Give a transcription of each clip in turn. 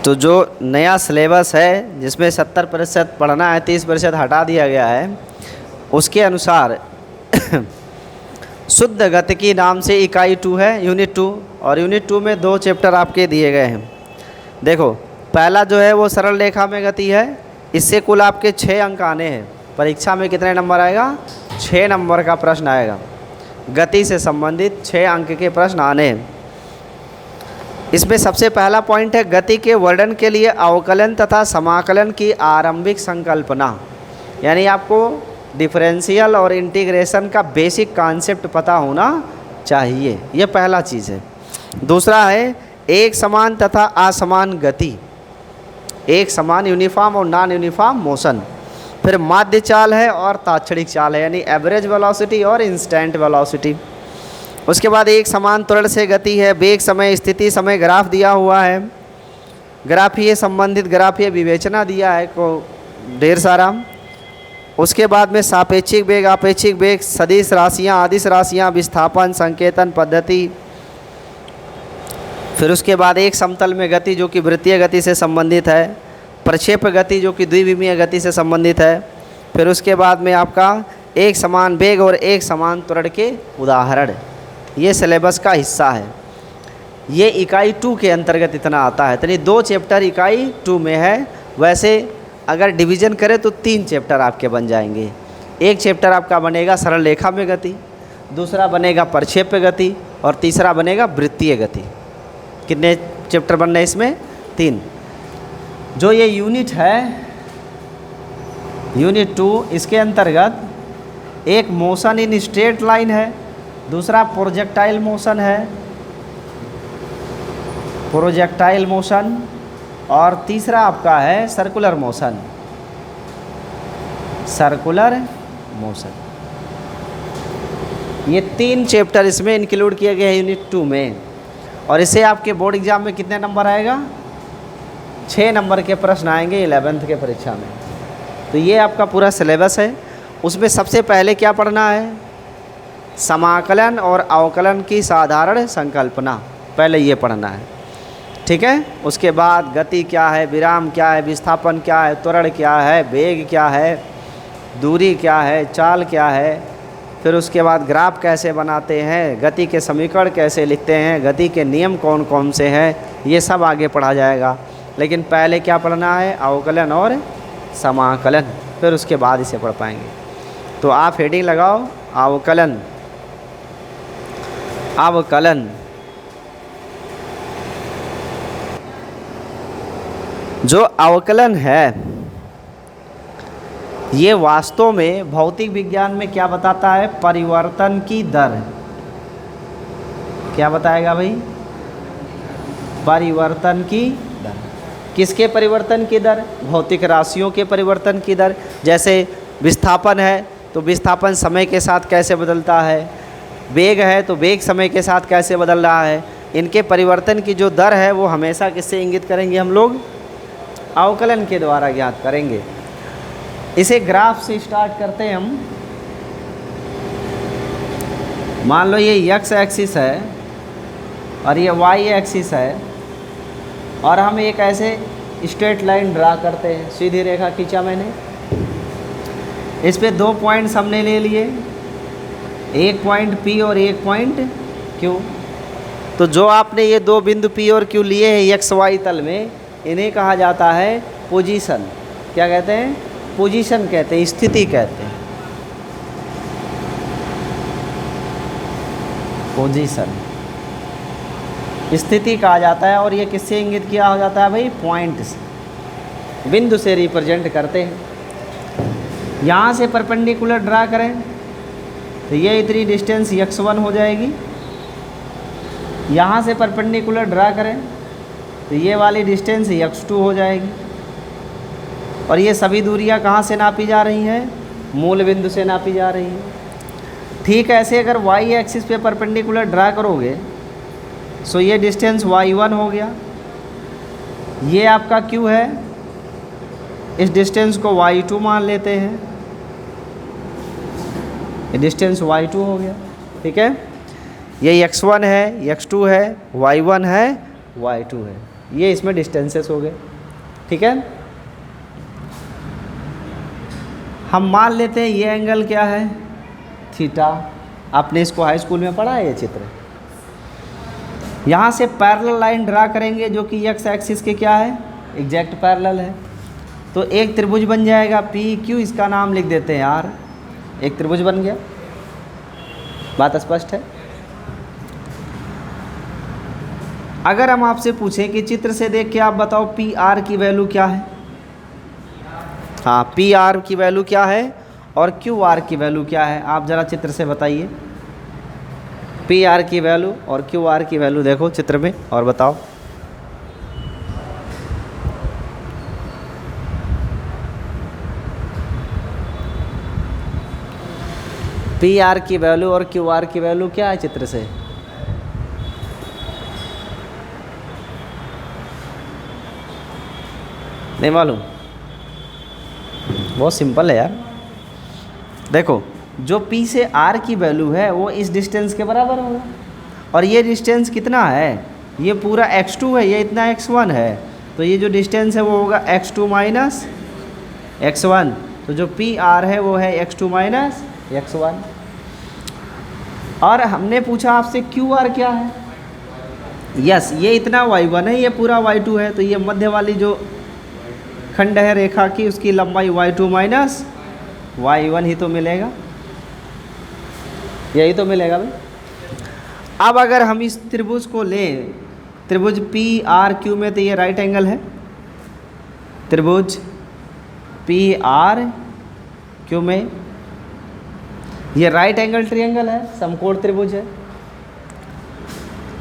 तो जो नया सिलेबस है जिसमें 70% पढ़ना है, 30% हटा दिया गया है, उसके अनुसार शुद्ध गतिकी नाम से इकाई 2 है, यूनिट 2, और यूनिट 2 में 2 चैप्टर आपके दिए गए हैं। देखो पहला जो है वो सरल रेखा में गति है, इससे कुल आपके 6 अंक आने हैं। परीक्षा में कितने नंबर आएगा? 6 नंबर का प्रश्न आएगा। गति से संबंधित 6 अंक के प्रश्न आने हैं। इसमें सबसे पहला पॉइंट है गति के वर्णन के लिए अवकलन तथा समाकलन की आरंभिक संकल्पना, यानी आपको डिफरेंशियल और इंटीग्रेशन का बेसिक कॉन्सेप्ट पता होना चाहिए, ये पहला चीज़ है। दूसरा है एक समान तथा असमान गति, एक समान यूनिफॉर्म और नॉन यूनिफॉर्म मोशन। फिर माध्य चाल है और ताक्षणिक चाल है, यानी एवरेज वेलोसिटी और इंस्टेंट वेलोसिटी। उसके बाद एक समान त्वरण से गति है, वेग समय स्थिति समय ग्राफ दिया हुआ है, ग्राफीय संबंधित ग्राफीय विवेचना दिया है को ढेर सारा। उसके बाद में सापेक्षिक वेग, अपेक्षिक वेग, सदिश राशियाँ, अदिश राशियाँ, विस्थापन, संकेतन पद्धति। फिर उसके बाद एक समतल में गति जो कि वृत्तीय गति से संबंधित है, प्रक्षेप गति जो कि द्विविमीय गति से संबंधित है। फिर उसके बाद में आपका एक समान वेग और एक समान त्वरण के उदाहरण। ये सिलेबस का हिस्सा है। ये इकाई 2 के अंतर्गत इतना आता है, यानी 2 चैप्टर इकाई 2 में है। वैसे अगर डिवीज़न करें तो 3 चैप्टर आपके बन जाएंगे। एक चैप्टर आपका बनेगा सरल रेखा में गति, दूसरा बनेगा प्रक्षेप गति, और तीसरा बनेगा वृत्तीय गति। कितने चैप्टर बन रहे हैं इसमें? 3। जो ये यूनिट है, यूनिट 2, इसके अंतर्गत एक मोशन इन स्ट्रेट लाइन है, दूसरा प्रोजेक्टाइल मोशन है, प्रोजेक्टाइल मोशन, और तीसरा आपका है सर्कुलर मोशन, सर्कुलर मोशन। ये 3 चैप्टर इसमें इंक्लूड किए गए हैं यूनिट 2 में। और इससे आपके बोर्ड एग्जाम में कितने नंबर आएगा? 6 नंबर के प्रश्न आएंगे 11th के परीक्षा में। तो ये आपका पूरा सिलेबस है। उसमें सबसे पहले क्या पढ़ना है? समाकलन और अवकलन की साधारण संकल्पना, पहले ये पढ़ना है, ठीक है। उसके बाद गति क्या है, विराम क्या है, विस्थापन क्या है, त्वरण क्या है, वेग क्या है, दूरी क्या है, चाल क्या है। फिर उसके बाद ग्राफ कैसे बनाते हैं, गति के समीकरण कैसे लिखते हैं, गति के नियम कौन कौन से हैं, ये सब आगे पढ़ा जाएगा। लेकिन पहले क्या पढ़ना है? अवकलन और समाकलन, फिर उसके बाद इसे पढ़ पाएंगे। तो आप हेडिंग लगाओ अवकलन। अवकलन जो अवकलन है ये वास्तव में भौतिक विज्ञान में क्या बताता है? परिवर्तन की दर। क्या बताएगा भाई? परिवर्तन की दर। किसके परिवर्तन की दर? भौतिक राशियों के परिवर्तन की दर। जैसे विस्थापन है तो विस्थापन समय के साथ कैसे बदलता है, वेग है तो वेग समय के साथ कैसे बदल रहा है। इनके परिवर्तन की जो दर है वो हमेशा किससे इंगित करेंगे हम लोग? अवकलन के द्वारा ज्ञात करेंगे। इसे ग्राफ से स्टार्ट करते हैं हम। मान लो ये x एक्सिस है और ये y एक्सिस है, और हम एक ऐसे स्ट्रेट लाइन ड्रा करते हैं, सीधी रेखा खींचा मैंने। इस पे 2 पॉइंट्स हमने ले लिए, एक पॉइंट P और एक पॉइंट Q। तो जो आपने ये 2 बिंदु P और Q लिए हैं x y तल में, इन्हें कहा जाता है पोजीशन। क्या कहते हैं? पोजीशन कहते हैं, स्थिति कहते हैं, पोजीशन स्थिति कहा जाता है। और ये किससे इंगित किया हो जाता है भाई? पॉइंट से, बिंदु से रिप्रेजेंट करते हैं। यहाँ से परपेंडिकुलर ड्रा करें तो ये इतनी डिस्टेंस x1 हो जाएगी। यहाँ से परपेंडिकुलर ड्रा करें तो ये वाली डिस्टेंस x2 हो जाएगी। और ये सभी दूरियां कहाँ से नापी जा रही हैं? मूल बिंदु से नापी जा रही हैं। ठीक ऐसे अगर y एक्सिस पे परपेंडिकुलर ड्रा करोगे सो ये डिस्टेंस y1 हो गया, ये आपका q है, इस डिस्टेंस को y2 मान लेते हैं, ये डिस्टेंस y2 हो गया, ठीक है। ये x1 है, x2 है, y1 है, y2 है। ये इसमें डिस्टेंसेस हो गए, ठीक है। हम मान लेते हैं ये एंगल क्या है, थीटा। आपने इसको हाई स्कूल में पढ़ा है ये चित्र। यहाँ से पैरेलल लाइन ड्रा करेंगे जो कि एक्स एक्सिस के क्या है, एग्जैक्ट पैरेलल है। तो एक त्रिभुज बन जाएगा पी क्यू, इसका नाम लिख देते हैं यार, एक त्रिभुज बन गया। बात स्पष्ट है। अगर हम आपसे पूछें कि चित्र से देख के आप बताओ पी आर की वैल्यू क्या है, हाँ पी आर की वैल्यू क्या है और क्यू आर की वैल्यू क्या है, आप ज़रा चित्र से बताइए। पी आर की वैल्यू और क्यू आर की वैल्यू देखो चित्र में और बताओ। पी आर की वैल्यू और क्यू आर की वैल्यू क्या है चित्र से, नहीं मालूम? बहुत सिंपल है यार। देखो जो P से R की वैल्यू है वो इस डिस्टेंस के बराबर होगा, और ये डिस्टेंस कितना है, ये पूरा x2 है, ये इतना x1 है, तो ये जो डिस्टेंस है वो होगा x2 माइनस x1। तो जो PR है वो है x2 माइनस x1। और हमने पूछा आपसे QR क्या है, यस ये इतना y1 है, ये पूरा y2 है, तो ये मध्य वाली जो खंड है रेखा की उसकी लंबाई y2 माइनस y1 ही तो मिलेगा, यही तो मिलेगा भाई। अब अगर हम इस त्रिभुज को लें, त्रिभुज पी आर क्यू में, तो ये राइट एंगल है, त्रिभुज पी आर क्यू में ये राइट एंगल ट्रायंगल है, समकोण त्रिभुज है।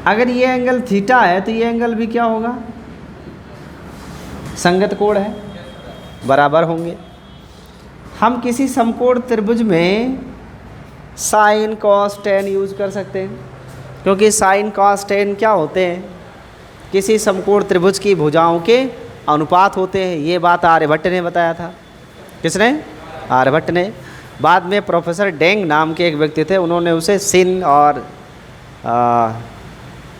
अगर ये एंगल थीटा है तो ये एंगल भी क्या होगा, संगत कोण है, बराबर होंगे। हम किसी समकोण त्रिभुज में साइन कॉस टेन यूज कर सकते हैं, क्योंकि साइन कॉस टेन क्या होते हैं, किसी समकोण त्रिभुज की भुजाओं के अनुपात होते हैं। ये बात आर्यभट्ट ने बताया था। किसने? आर्यभट्ट ने। बाद में प्रोफेसर डेंग नाम के एक व्यक्ति थे, उन्होंने उसे सिन और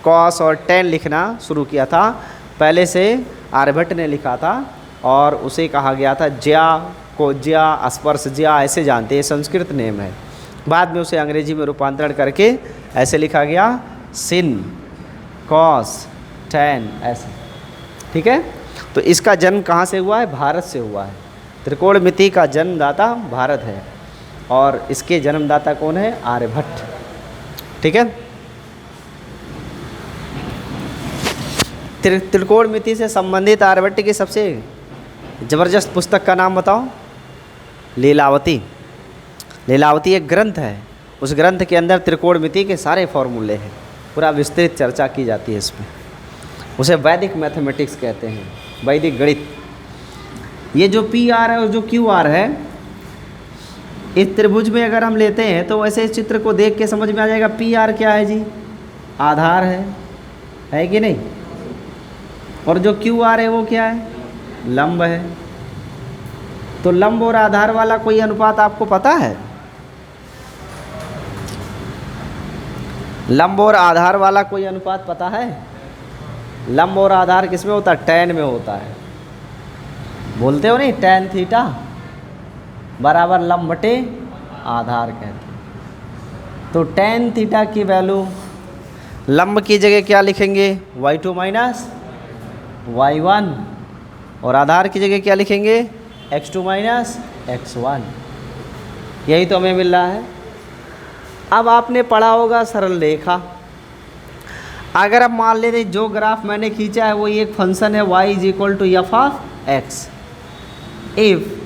कॉस और टेन लिखना शुरू किया था। पहले से आर्यभट्ट ने लिखा था और उसे कहा गया था ज्या को ज्या, स्पर्श ज्या, ऐसे जानते हैं, संस्कृत नेम है। बाद में उसे अंग्रेजी में रूपांतरण करके ऐसे लिखा गया, सिन कॉस टेन, ऐसे, ठीक है। तो इसका जन्म कहाँ से हुआ है? भारत से हुआ है। त्रिकोणमिति का जन्मदाता भारत है और इसके जन्मदाता कौन है? आर्यभट्ट, ठीक है। त्रिकोणमिति से संबंधित आर्यभट्ट की सबसे ज़बरदस्त पुस्तक का नाम बताओ। लीलावती। लीलावती एक ग्रंथ है, उस ग्रंथ के अंदर त्रिकोणमिति के सारे फॉर्मूले हैं, पूरा विस्तृत चर्चा की जाती है इसमें। उसे वैदिक मैथमेटिक्स कहते हैं, वैदिक गणित। ये जो पी आर है और जो क्यू आर है, इस त्रिभुज में अगर हम लेते हैं तो वैसे इस चित्र को देख के समझ में आ जाएगा पी आर क्या है जी, आधार है कि नहीं? और जो क्यू आर है वो क्या है? लंब है। तो लंब और आधार वाला कोई अनुपात आपको पता है? लंब और आधार वाला कोई अनुपात पता है? लंब और आधार किस में होता है? टैन में होता है। बोलते हो नहीं, टैन थीटा बराबर लंब बटे आधार कहते हैं। तो टैन थीटा की वैल्यू लंब की जगह क्या लिखेंगे? y2 माइनस y1, और आधार की जगह क्या लिखेंगे? x2 minus x1। यही तो हमें मिल रहा है। अब आपने पढ़ा होगा सरल रेखा। अगर आप मान लेते जो ग्राफ मैंने खींचा है वो एक फंक्शन है y is equal to F of X. If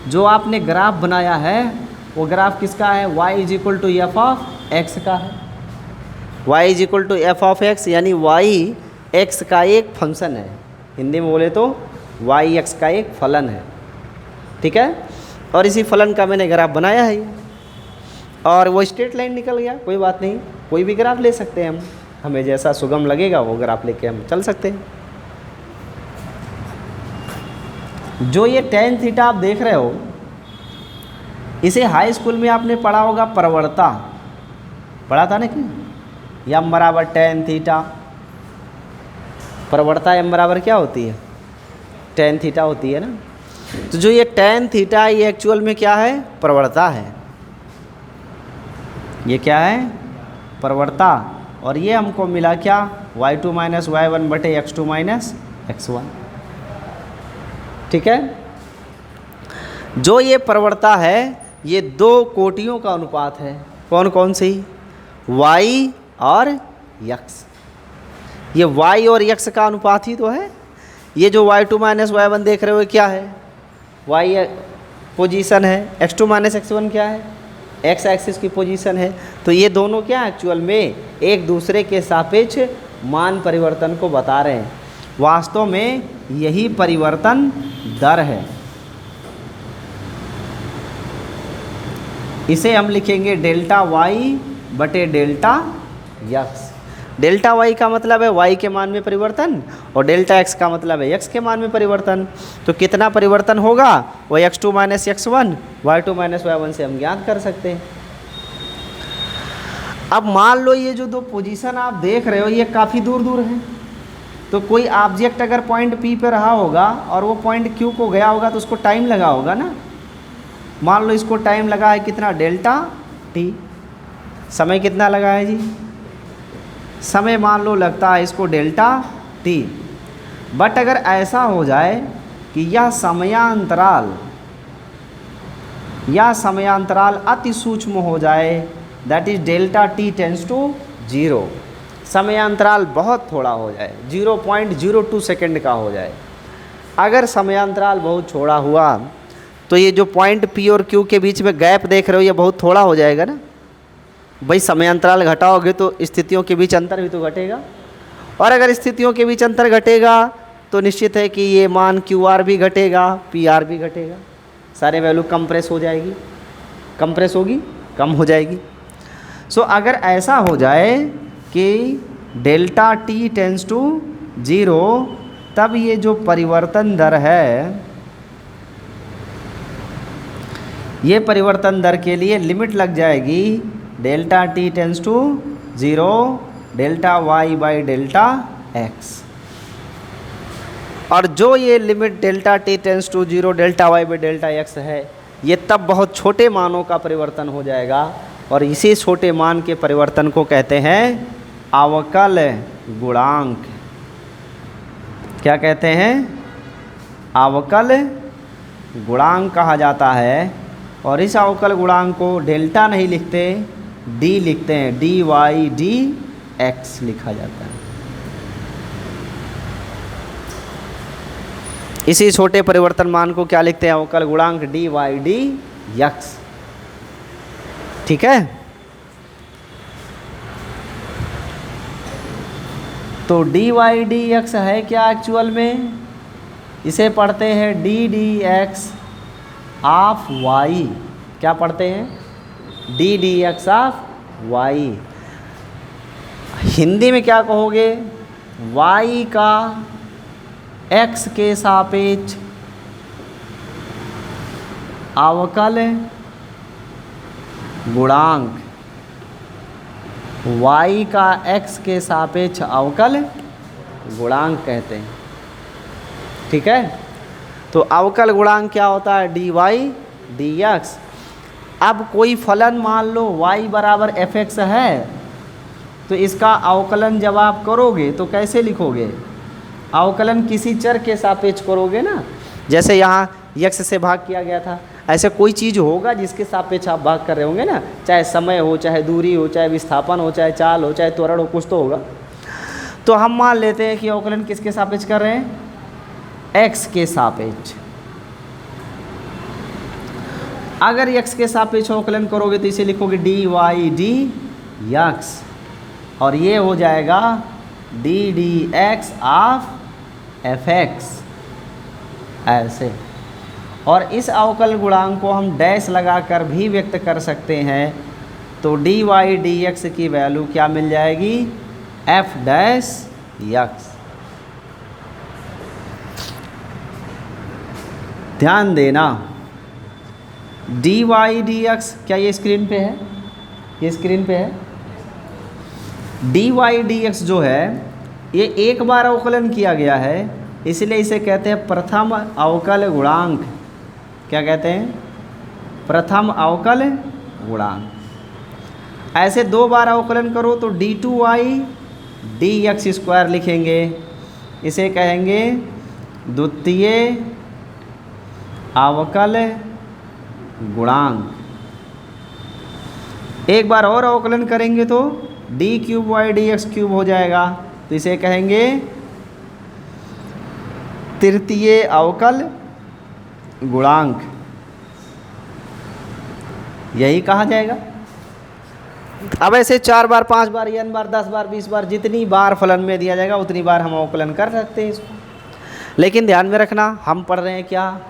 जो आपने ग्राफ बनाया है वो ग्राफ किसका है? y is equal to F of X का है। y is equal to F of X यानी y x का एक फंक्शन है, हिंदी में बोले तो y x का एक फलन है, ठीक है। और इसी फलन का मैंने ग्राफ बनाया है और वो स्ट्रेट लाइन निकल गया। कोई बात नहीं, कोई भी ग्राफ ले सकते हैं हम, हमें जैसा सुगम लगेगा वो ग्राफ लेके हम चल सकते हैं। जो ये टेन थीटा आप देख रहे हो, इसे हाई स्कूल में आपने पढ़ा होगा, प्रवणता पढ़ा था ना कि यम बराबर टेन थीटा। प्रवणता m बराबर क्या होती है, tan थीटा होती है ना। तो जो ये tan थीटा ये एक्चुअल में क्या है, प्रवणता है। ये क्या है, प्रवणता। और ये हमको मिला क्या, y2 माइनस y1 बटे x2 माइनस x1। ठीक है। जो ये प्रवणता है ये दो कोटियों का अनुपात है। कौन कौन सी, y और x। ये y और x का अनुपात ही तो है। ये जो y2 माइनस y1 देख रहे हो क्या है, y पोजीशन है, x2 माइनस x1 क्या है, x एक्सिस की पोजीशन है। तो ये दोनों क्या एक्चुअल में एक दूसरे के सापेक्ष मान परिवर्तन को बता रहे हैं। वास्तव में यही परिवर्तन दर है। इसे हम लिखेंगे डेल्टा y बटे डेल्टा x। डेल्टा y का मतलब है y के मान में परिवर्तन और डेल्टा x का मतलब है x के मान में परिवर्तन। तो कितना परिवर्तन होगा, वो x2 minus x1 y2 minus y1 से हम ज्ञात कर सकते हैं। अब मान लो ये जो दो पोजीशन आप देख रहे हो ये काफ़ी दूर दूर हैं। तो कोई ऑब्जेक्ट अगर पॉइंट P पे रहा होगा और वो पॉइंट Q को गया होगा तो उसको टाइम लगा होगा ना। मान लो इसको टाइम लगा है कितना, डेल्टा t। समय कितना लगा है जी, समय मान लो लगता है इसको डेल्टा t। बट अगर ऐसा हो जाए कि यह समयांतराल अति सूक्ष्म हो जाए, that is delta t tends to 0। समयांतराल बहुत थोड़ा हो जाए, 0.02 सेकेंड का हो जाए। अगर समयांतराल बहुत छोड़ा हुआ तो ये जो पॉइंट P और Q के बीच में गैप देख रहे हो ये बहुत थोड़ा हो जाएगा ना। भाई समयांतराल घटाओगे तो स्थितियों के बीच अंतर भी तो घटेगा, और अगर स्थितियों के बीच अंतर घटेगा तो निश्चित है कि ये मान QR भी घटेगा, PR भी घटेगा, सारे वैल्यू कंप्रेस हो जाएगी, कंप्रेस होगी, कम हो जाएगी। सो अगर ऐसा हो जाए कि डेल्टा t टेंस टू 0, तब ये जो परिवर्तन दर है, ये परिवर्तन दर के लिए लिमिट लग जाएगी delta t tends to 0 delta y by delta x। और जो ये limit delta t tends to 0 delta y by delta x है, ये तब बहुत छोटे मानों का परिवर्तन हो जाएगा। और इसी छोटे मान के परिवर्तन को कहते हैं अवकल गुणांक। क्या कहते हैं, अवकल गुणांक कहा जाता है। और इस अवकल गुणांक को डेल्टा नहीं लिखते, d लिखते हैं, dy dx लिखा जाता है। इसी छोटे परिवर्तन मान को क्या लिखते हैं, अवकल गुणांक dy dx। ठीक है। तो dy dx है क्या एक्चुअल में, इसे पढ़ते हैं d dx ऑफ y। क्या पढ़ते हैं, d dx of y। Hindi में क्या कहोगे, y का x के सापेक्ष अवकल गुणांक, y का x के सापेक्ष अवकल गुणांक कहते हैं। ठीक है। तो अवकल गुणांक क्या होता है, dy dx। अब कोई फलन मान लो y बराबर fx है, तो इसका अवकलन जब आप करोगे तो कैसे लिखोगे, अवकलन किसी चर के सापेक्ष करोगे ना। जैसे यहाँ x से भाग किया गया था, ऐसे कोई चीज़ होगा जिसके सापेक्ष आप भाग कर रहे होंगे ना, चाहे समय हो, चाहे दूरी हो, चाहे विस्थापन हो, चाहे चाल हो, चाहे त्वरण हो, कुछ तो होगा। तो हम मान लेते हैं कि अवकलन किसके सापेक्ष कर रहे हैं, x के सापेक्ष। अगर x के सापेक्ष अवकलन करोगे तो इसे लिखोगे dy dx, और ये हो जाएगा d dx ऑफ fx ऐसे। और इस अवकल गुणांक को हम डैश लगाकर भी व्यक्त कर सकते हैं। तो dy dx की वैल्यू क्या मिल जाएगी, f डैश x। ध्यान देना, dy dx, क्या ये स्क्रीन पे है, ये स्क्रीन पे है। dy dx जो है ये एक बार अवकलन किया गया है, इसलिए इसे कहते हैं प्रथम अवकल गुणांक। क्या कहते हैं? प्रथम अवकल गुणांक। ऐसे दो बार अवकलन करो तो d2y dx² लिखेंगे, इसे कहेंगे द्वितीय अवकल गुणांक। एक बार और अवकलन करेंगे तो d3y dx³ हो जाएगा, तो इसे कहेंगे तृतीय अवकल गुणांक, यही कहा जाएगा। अब ऐसे 4 बार 5 बार n बार 10 बार 20 बार जितनी बार फलन में दिया जाएगा उतनी बार हम अवकलन कर सकते हैं इसको। लेकिन ध्यान में रखना, हम पढ़ रहे हैं क्या?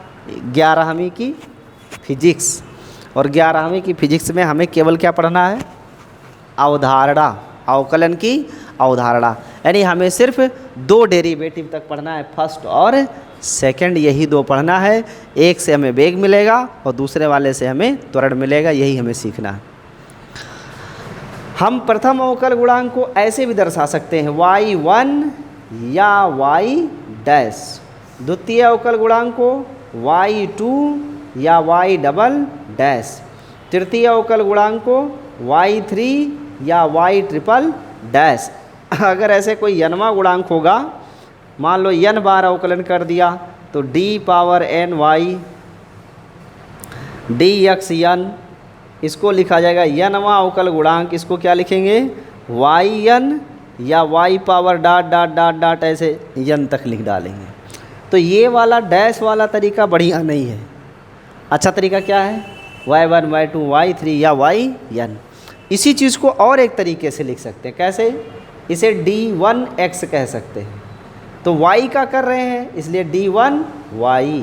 11वीं की फिजिक्स, और 11वीं की फिजिक्स में हमें केवल क्या पढ़ना है? अवधारणा, अवकलन की अवधारणा। यानी हमें सिर्फ 2 डेरिवेटिव तक पढ़ना है, फर्स्ट और सेकंड, यही 2 पढ़ना है। एक से हमें वेग मिलेगा और दूसरे वाले से हमें त्वरण मिलेगा, यही हमें सीखना है। हम प्रथम अवकल गुणांक को ऐसे भी दर्शा सकते हैं, y1 या y'। द्वितीय अवकल गुणांक को y2 या y'। तृतीय अवकल गुणांक को y3 या y'। अगर ऐसे कोई n वां गुणांक होगा, मान लो n बार अवकलन कर दिया तो d⁻n y dxn, इसको लिखा जाएगा n वां अवकल गुणांक। इसको क्या लिखेंगे? yn या y⁻... ऐसे n तक लिख डालेंगे। तो ये वाला डैश वाला तरीका बढ़िया नहीं है। अच्छा तरीका क्या है? y1 y2 y3 या yn। इसी चीज़ को और एक तरीके से लिख सकते हैं। कैसे? इसे d1x कह सकते हैं। तो y का कर रहे हैं इसलिए d1y,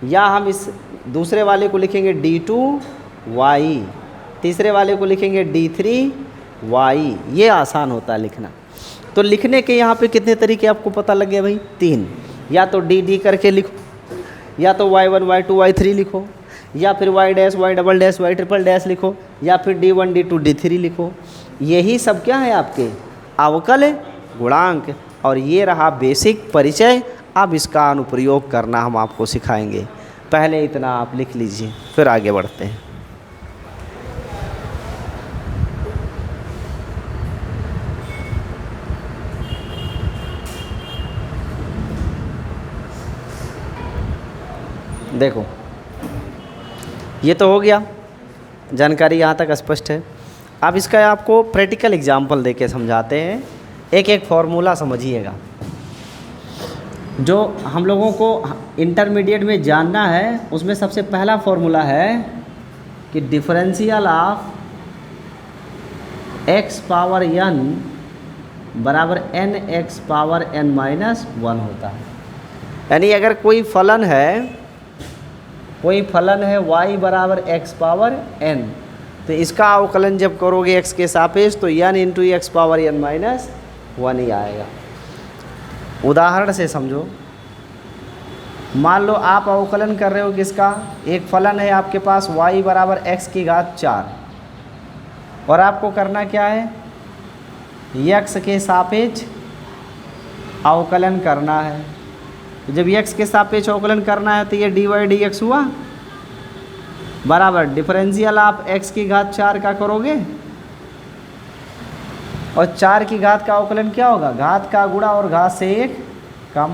या हम इस दूसरे वाले को लिखेंगे d2y, तीसरे वाले को लिखेंगे d3y। ये आसान होता है लिखना। तो लिखने के यहाँ पे कितने तरीके आपको पता लग गए भाई? 3। या तो dd करके लिखो, या तो y1 y2 y3 लिखो, या फिर y' y'' y'' लिखो, या फिर d1 d2 d3 लिखो। यही सब क्या है? आपके अवकल गुणांक। और ये रहा बेसिक परिचय। अब इसका अनुप्रयोग करना हम आपको सिखाएंगे। पहले इतना आप लिख लीजिए, फिर आगे बढ़ते हैं। देखो, ये तो हो गया, जानकारी यहाँ तक स्पष्ट है। अब इसका आपको प्रैक्टिकल एग्जाम्पल देके समझाते हैं। एक एक फॉर्मूला समझिएगा। जो हम लोगों को इंटरमीडिएट में जानना है, उसमें सबसे पहला फॉर्मूला है कि डिफरेंशियल ऑफ x⁻n बराबर nx⁻n-1 होता है। यानी अगर कोई फलन है y बराबर x⁻n, तो इसका अवकलन जब करोगे x के सापेक्ष तो n इंटू x⁻n-1 ही आएगा। उदाहरण से समझो, मान लो आप अवकलन कर रहे हो किसका? एक फलन है आपके पास y बराबर x⁴, और आपको करना क्या है? x के सापेक्ष अवकलन करना है। तो जब x के सापेक्ष अवकलन करना है तो ये dy/dx हुआ बराबर डिफरेंशियल आप x⁴ का करोगे, और 4 की घात का अवकलन क्या होगा? घात का गुणा और घात से 1 कम,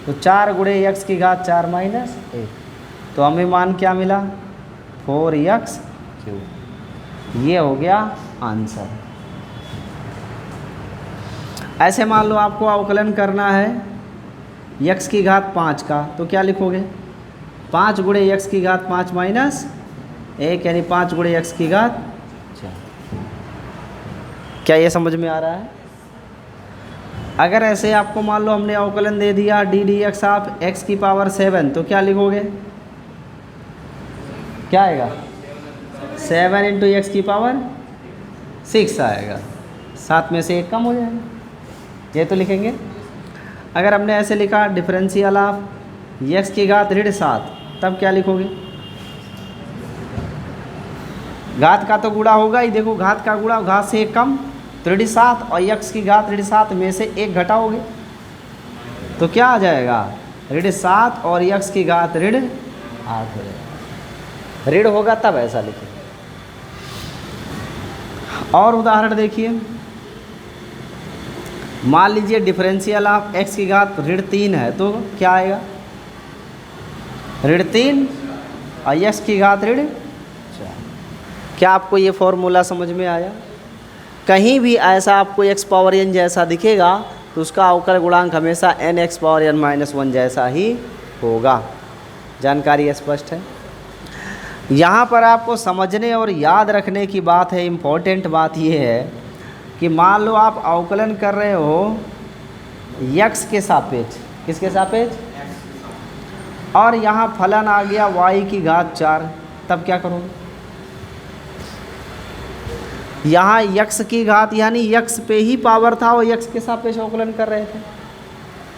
तो 4 गुणे x⁴ 1। तो हमें मान क्या मिला? 4x³। ये हो गया आंसर। ऐसे मान लो आपको अवकलन करना है x⁵ का, तो क्या लिखोगे? 5 गुणे x⁵ 5 - 1 यानी 5 गुणे x⁵। क्या ये समझ में आ रहा है? अगर ऐसे आपको मान लो हमने अवकलन दे दिया ddx ऑफ x⁷ तो क्या लिखोगे? क्या आएगा? 7 इंटू x⁶ आएगा। 7 में से 1 कम हो जाएगा, ये तो लिखेंगे। अगर हमने ऐसे लिखा डिफरेंशियल ऑफ x⁻7, तब क्या लिखोगे? घात का तो गुणा होगा ही, देखो घात का गुणा घात से 1 कम, तो ऋण 7 और x की घात ऋण 7 में से 1 घटाओगे तो क्या आ जाएगा, ऋण 7 और x की घात ऋण 8 हो जाएगा। ऋण होगा तब ऐसा लिखें। और उदाहरण देखिए, मान लीजिए डिफरेंशियल ऑफ x की घात ऋण 3 है तो क्या आएगा, ऋण 3 और x की घात ऋण 4। क्या आपको ये फॉर्मूला समझ में आया? कहीं भी ऐसा आपको x पावर n जैसा दिखेगा तो उसका अवकल गुणांक हमेशा n(x पावर n - 1) जैसा ही होगा। जानकारी स्पष्ट है? यहाँ पर आपको समझने और याद रखने की बात है, इम्पोर्टेंट बात ये है कि मान लो आप अवकलन कर रहे हो x के सापेक्ष, किसके सापेक्ष, और यहाँ फलन आ गया y की घात 4, तब क्या करोगे? यहाँ x की घात यानी x पे ही पावर था और x के सापेक्ष अवकलन कर रहे थे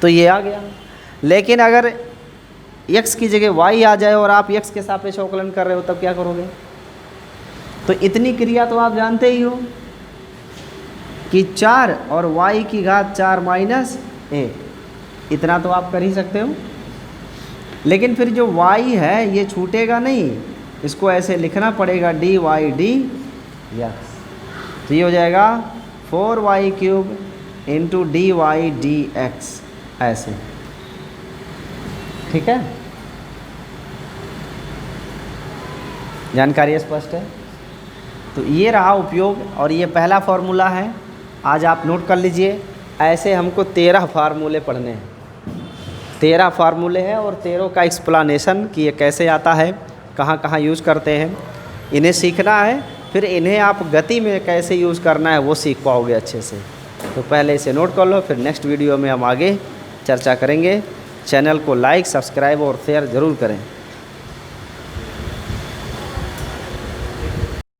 तो ये आ गया। लेकिन अगर x की जगह y आ जाए और आप x के सापेक्ष अवकलन कर रहे हो तब क्या करोगे? तो इतनी क्रिया तो आप जानते ही हो कि 4 और y की घात 4 माइनस 1, इतना तो आप कर ही सकते हो। लेकिन फिर जो y है ये छूटेगा नहीं, इसको ऐसे लिखना पड़ेगा dy dx। तो ये हो जाएगा 4y³ इंटू dy dx, ऐसे। ठीक है, जानकारी स्पष्ट है? तो ये रहा उपयोग और ये पहला फार्मूला है, आज आप नोट कर लीजिए। ऐसे हमको 13 फार्मूले पढ़ने हैं, 13 फार्मूले हैं और 13 का एक्सप्लेनेशन कि ये कैसे आता है, कहाँ कहाँ यूज़ करते हैं, इन्हें सीखना है। फिर इन्हें आप गति में कैसे यूज़ करना है वो सीख पाओगे अच्छे से। तो पहले इसे नोट कर लो, फिर नेक्स्ट वीडियो में हम आगे चर्चा करेंगे। चैनल को लाइक, सब्सक्राइब और शेयर ज़रूर करें।